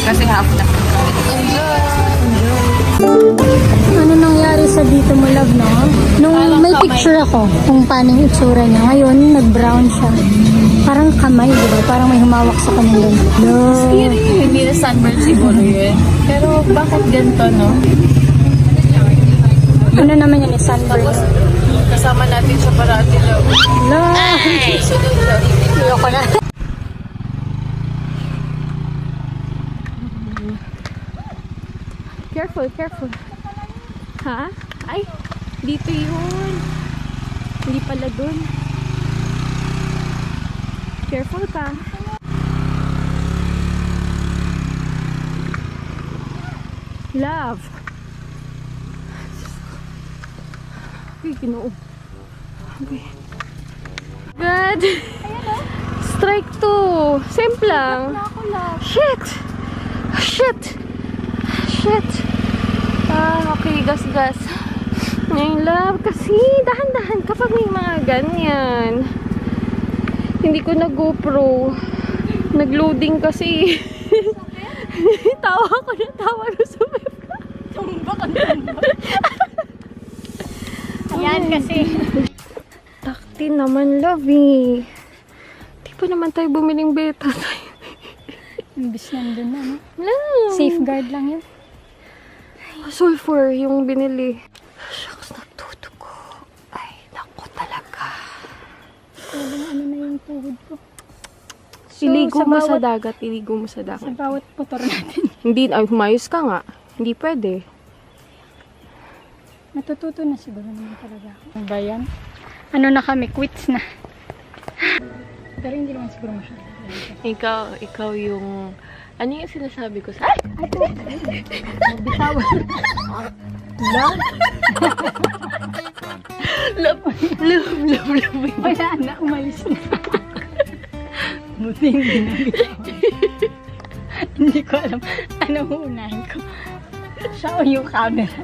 Kasi hapon na. Ano nangyari sa dito mo, love, no? Nung may picture ako kung paano yung itsura niya. Ngayon, nag-brown siya. Parang kamay, di ba? Parang may humawak sa kanya doon. No. Hindi na sunburn siguro yun. Pero bakit ganito, no? Ano naman yan, sunburn? Kasama natin siya parati daw. No. Sunod siya. Ayoko na. Careful, careful. Ha? Ay, dito yun. Hindi pala dun. Careful ka. Love. Ay, ginoo. Okay. Good. Strike 2. Simple lang. Shit. Shit. Shit. Okay, gas-gas. Ngayon, love, kasi dahan-dahan kapag may mga ganyan. Hindi ko na GoPro. Nag-loading kasi. Tawa ko na tawa na sa web. Tumba ka na. Ayan kasi. Takti naman, love eh. Di pa naman tayo bumiling beta tayo. Imbis nandun na, no? No. Safeguard lang yun. Sulfur yung binili. Shucks, nagtutugo. Ay, naku talaga. Ano na yung tuhod ko. So, Iligo mo sa dagat. Iligo mo sa Sa dagat. bawat motor natin. Hindi, ay, humayos ka nga. Hindi pwede. Natututo na siguro naman talaga ako. Ano ba yan? Ano na kami? Quits na. Pero hindi naman siguro masyado. Ikaw yung... Ano yung sinasabi ko sa... Ay, po. Bitaw. Love. Wala na, umalis na. Buti hindi na bitaw. Hindi ko alam anong uunahin ko. Siya o yung camera.